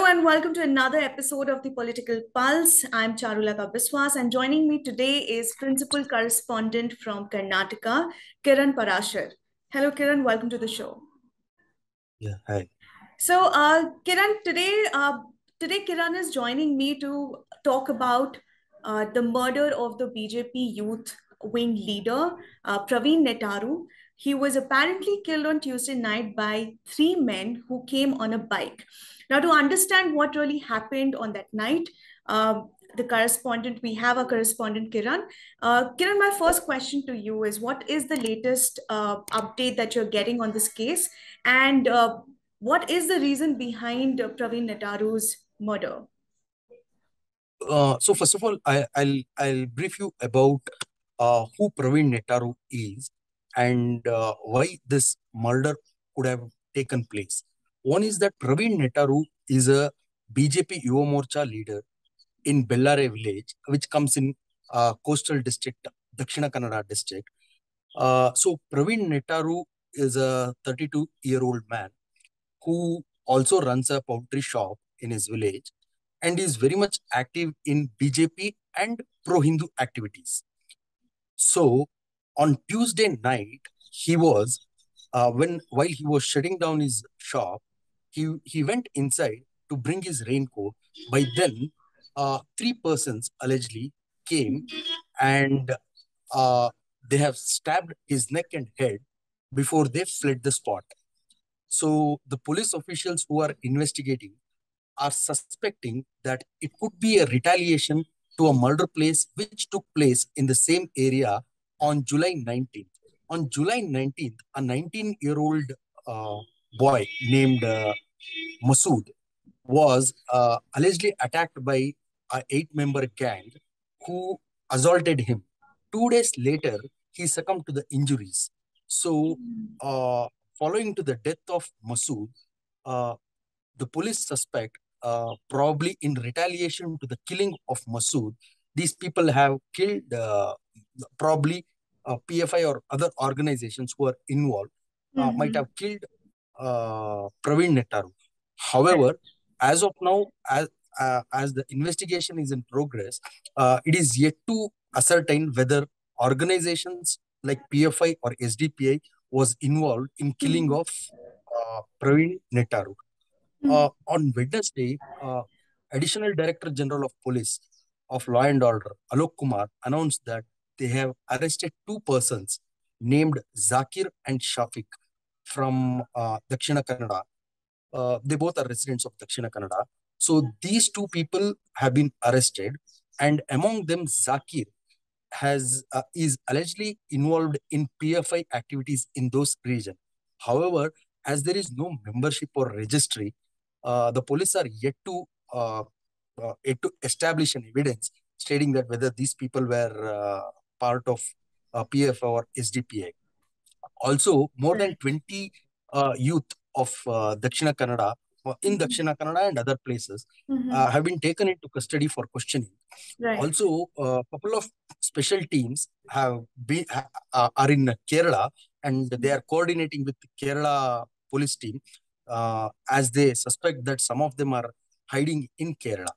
and welcome to another episode of the Political Pulse. I'm Charulata Biswas, and joining me today is principal correspondent from Karnataka, Kiran Parashar. Hello, Kiran. Welcome to the show. Yeah, hi. So, Kiran, today Kiran is joining me to talk about the murder of the BJP youth wing leader, Praveen Nettaru. He was apparently killed on Tuesday night by three men who came on a bike. Now, to understand what really happened on that night, we have a correspondent, Kiran. Kiran, my first question to you is, what is the latest update that you're getting on this case? And what is the reason behind Praveen Nettaru's murder? So first of all, I'll brief you about who Praveen Nettaru is and why this murder could have taken place. One is that Praveen Nettaru is a BJP Yuva Morcha leader in Bellare village, which comes in coastal district, Dakshina Kannada district. So Praveen Nettaru is a 32-year-old man who also runs a poultry shop in his village and is very much active in BJP and pro-Hindu activities. So on Tuesday night, he was while he was shutting down his shop, he went inside to bring his raincoat. By then, three persons allegedly came and they have stabbed his neck and head before they fled the spot. So the police officials who are investigating are suspecting that it could be a retaliation to a murder place which took place in the same area on July 19th. On July 19th, a 19-year-old boy named Masood was allegedly attacked by an 8-member gang who assaulted him. 2 days later, he succumbed to the injuries. So, following to the death of Masood, the police suspect, probably in retaliation to the killing of Masood, these people have killed probably PFI or other organizations who are involved, might have killed Praveen Nettaru. However, as of now, as the investigation is in progress, it is yet to ascertain whether organizations like PFI or SDPI was involved in killing of Praveen Nettaru. On Wednesday, Additional Director General of Police of Law and Order, Alok Kumar, announced that they have arrested two persons named Zakir and Shafiq from Dakshina Kannada. They both are residents of Dakshina Kannada. So these two people have been arrested, and among them, Zakir is allegedly involved in PFI activities in those regions. However, as there is no membership or registry, the police are yet to establish an evidence stating that whether these people were part of PFI or SDPI. Also, more than 20 youth of Dakshina Kannada, in Dakshina Kannada and other places, have been taken into custody for questioning. Right. Also, a couple of special teams are in Kerala, and they are coordinating with the Kerala police team as they suspect that some of them are hiding in Kerala.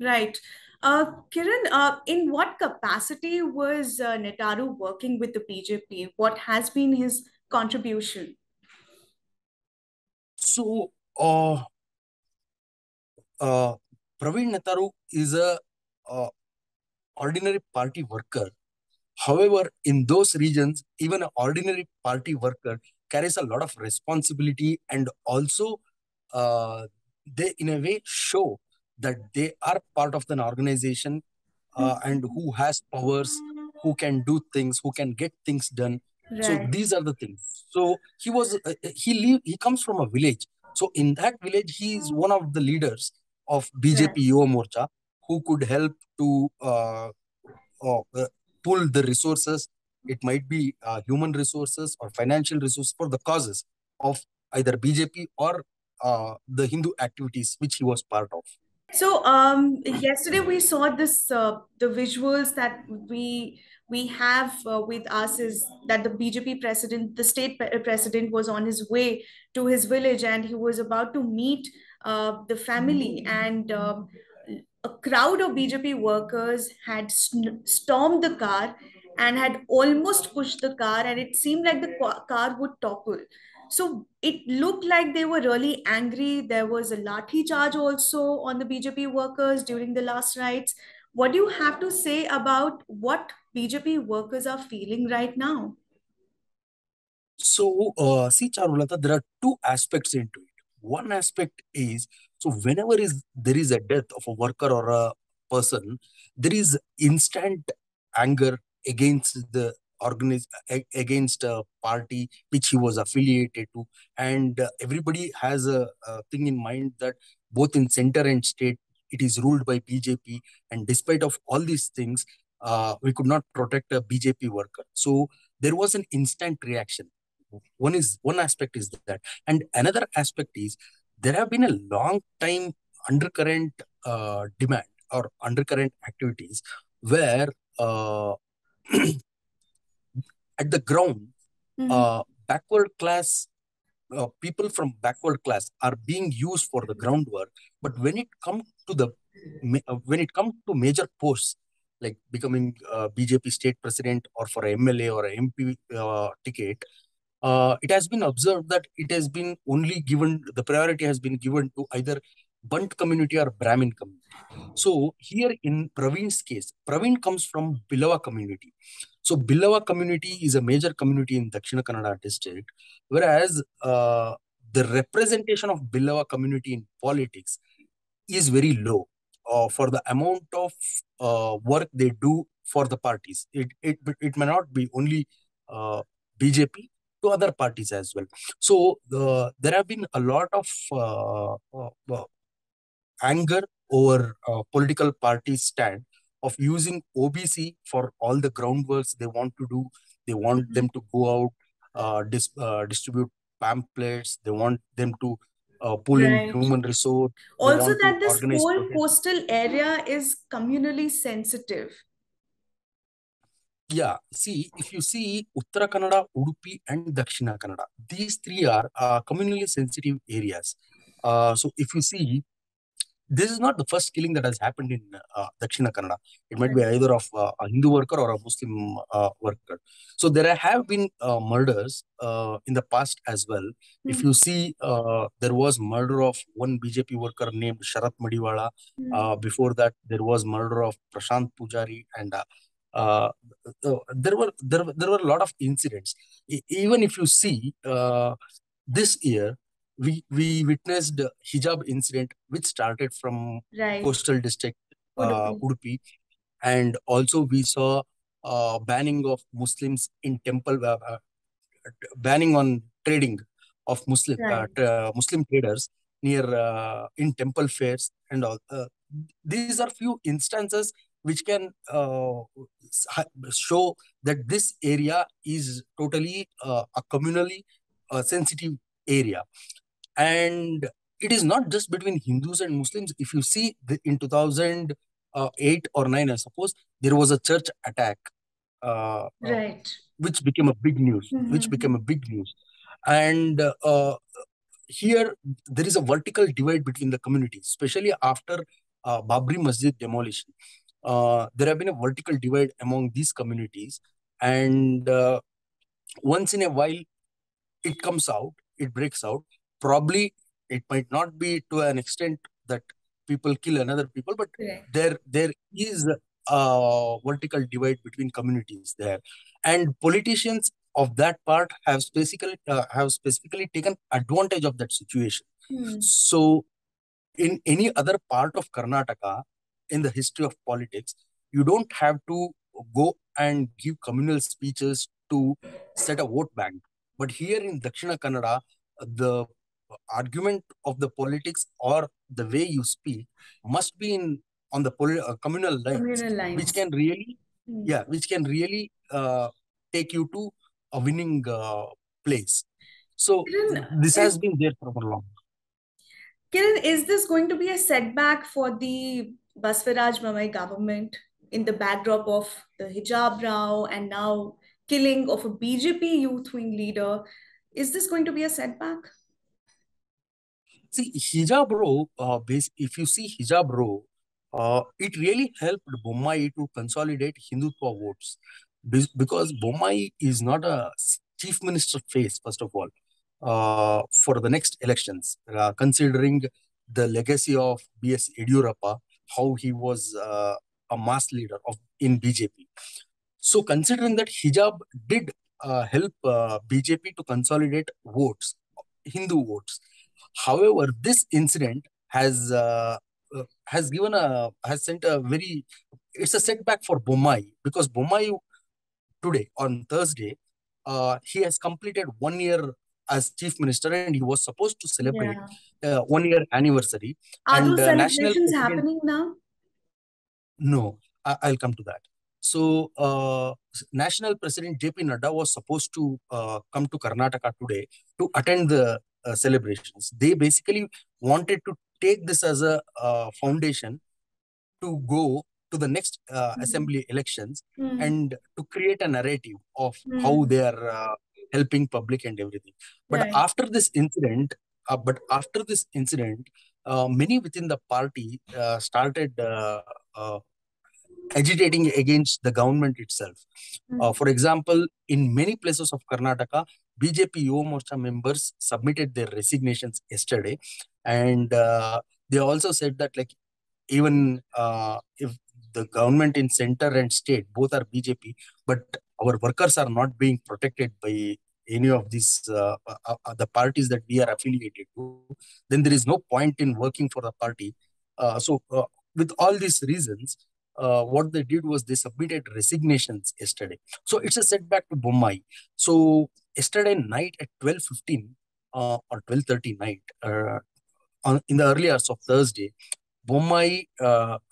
Right. Kiran, in what capacity was Nettaru working with the BJP? What has been his contribution? So, Praveen Nettaru is a ordinary party worker. However, in those regions, even an ordinary party worker carries a lot of responsibility, and also they, in a way, show that they are part of an organization and who has powers, who can do things, who can get things done. Right. So these are the things. So he comes from a village. So in that village, he is one of the leaders of BJP Yuva Morcha who could help to pull the resources. It might be human resources or financial resources for the causes of either BJP or the Hindu activities which he was part of. So yesterday we saw this the visuals that we have with us is that the BJP president, the state president, was on his way to his village, and he was about to meet the family, and a crowd of BJP workers had stormed the car and had almost pushed the car, and it seemed like the car would topple. So it looked like they were really angry. There was a lathi charge also on the BJP workers during the last rites. What do you have to say about what BJP workers are feeling right now? So, see, Charulata, there are two aspects into it. One aspect is, so whenever there is a death of a worker or a person, there is instant anger against the against a party which he was affiliated to, and everybody has a thing in mind that both in center and state it is ruled by BJP, and despite of all these things, we could not protect a BJP worker. So there was an instant reaction. One aspect is that, and another aspect is there have been a long time undercurrent demand or undercurrent activities where uh, at the ground, Mhm. backward class people from backward class are being used for the groundwork, but when it comes to when it comes to major posts like becoming BJP state president or for MLA or MP ticket, it has been observed that it has been only given, the priority has been given to either Bunt community or Brahmin community. So here in Praveen's case, Praveen comes from Bilava community. So Bilava community is a major community in Dakshina Kannada district, whereas the representation of Bilava community in politics is very low for the amount of work they do for the parties. It may not be only BJP, to other parties as well. So there have been a lot of anger over political parties' stand of using OBC for all the groundworks they want to do. They want them to go out, distribute pamphlets. They want them to pull in Right. human resource. They Also, want to that this organize whole protests. coastal area is communally sensitive. Yeah, see, if you see Uttara Kannada, Udupi, and Dakshina Kannada, these three are communally sensitive areas. So if you see, this is not the first killing that has happened in Dakshina Kannada. It might be Right. either of a Hindu worker or a Muslim worker. So there have been murders in the past as well. If you Mhm. see, there was murder of one BJP worker named Sharat Madiwala. Mhm. Before that, there was murder of Prashant Pujari, and uh, there were a lot of incidents. Even if you see this year, we witnessed a hijab incident which started from Right. coastal district Udupi. Udupi, and also we saw banning of Muslims in temple, banning on trading of Right. Muslim traders near in temple fairs and all. These are few instances which can show that this area is totally a communally sensitive area. And it is not just between Hindus and Muslims. If you see in 2008 or 9, I suppose, there was a church attack, uh, uh, Right. which became a big news, Mhm. And here there is a vertical divide between the communities, especially after Babri Masjid demolition. There have been a vertical divide among these communities, and once in a while it comes out, it breaks out. Probably it might not be to an extent that people kill another people, but Correct. there is a vertical divide between communities there, and politicians of that part have specifically taken advantage of that situation. Hmm. So in any other part of Karnataka, in the history of politics, you don't have to go and give communal speeches to set a vote bank. But here in Dakshina Kannada, the argument of the politics or the way you speak must be in on the communal lines, Communal which lines. can really, Hmm. yeah, which can really take you to a winning place. So Kiran, this has been there for a long. Is this going to be a setback for the Basavaraj Bommai government in the backdrop of the hijab row and now killing of a BJP youth wing leader? Is this going to be a setback? See, hijab row, if you see hijab row, it really helped Bommai to consolidate Hindutva votes. Because Bommai is not a chief minister face, first of all, for the next elections, considering the legacy of B.S. Yediyurappa, how he was a mass leader in BJP. So considering that hijab did help BJP to consolidate votes, Hindu votes. However, this incident has sent a very, it's a setback for Bommai, because Bommai today on Thursday, he has completed 1 year as chief minister, and he was supposed to celebrate Yeah. 1 year anniversary. Are And those national celebrations president, happening now? no, I'll come to that. So, National President JP Nadda was supposed to come to Karnataka today to attend the celebrations. They basically wanted to take this as a foundation to go to the next Mm. assembly elections, Mm. and to create a narrative of how Mm. they are helping public and everything. But Right. after this incident, many within the party started agitating against the government itself. Mm. For example, in many places of Karnataka, BJP Yuva Morcha members submitted their resignations yesterday, and they also said that, like, even if the government in center and state both are BJP, but our workers are not being protected by any of these the parties that we are affiliated to, then there is no point in working for the party. With all these reasons, what they did was they submitted resignations yesterday. So it's a setback to Bommai. So yesterday night at 12:15 or 12:30 night, in the early hours of Thursday, Bommai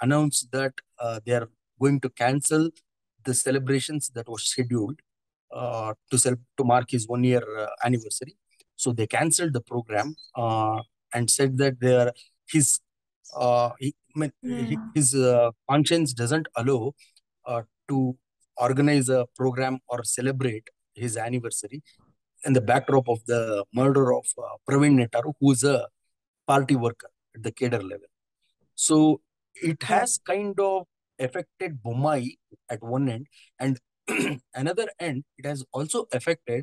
announced that they are going to cancel the celebrations that was scheduled to mark his 1 year anniversary. So they cancelled the program and said that his Mm. his conscience doesn't allow to organize a program or celebrate his anniversary in the backdrop of the murder of Praveen Nettaru, who is a party worker at the cadre level. So it Right. has kind of affected Bommai at one end, and another end, it has also affected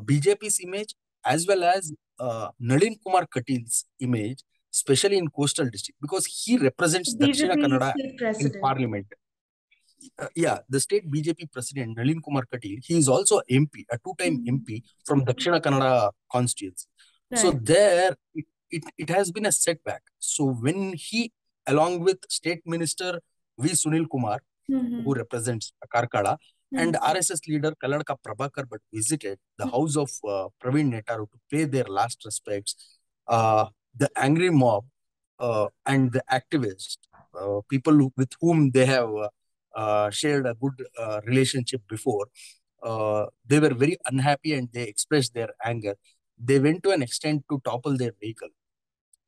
BJP's image, as well as Nalin Kumar Katil's image, especially in coastal district, because he represents Dakshina BJP Kannada state in president. parliament. Yeah, the state BJP president, Nalin Kumar Katil, he is also MP, a two-time Mm. MP from Dakshina Kannada constituency. So Right. there, it has been a setback. So when he, along with State Minister V. Sunil Kumar, who Mm-hmm. represents Karkala, and Mm. RSS leader Kalladka Prabhakar, but visited the house of Praveen Nettaru to pay their last respects, the angry mob and the activists, people with whom they have shared a good relationship before, they were very unhappy and they expressed their anger. They went to an extent to topple their vehicle.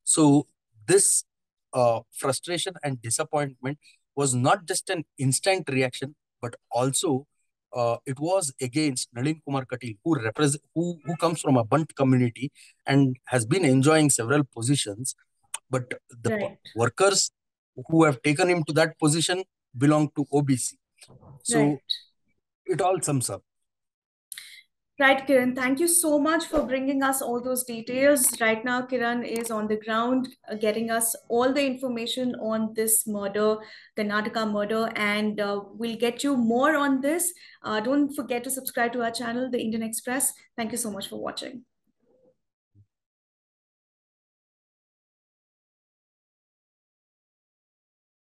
So this frustration and disappointment was not just an instant reaction, but also it was against Nalin Kumar Katil, who comes from a Bunt community and has been enjoying several positions. But the Right. workers who have taken him to that position belong to OBC. Right. So it all sums up. Right, Kiran. Thank you so much for bringing us all those details. Right now, Kiran is on the ground getting us all the information on this murder, Karnataka murder, and we'll get you more on this. Don't forget to subscribe to our channel, The Indian Express. Thank you so much for watching.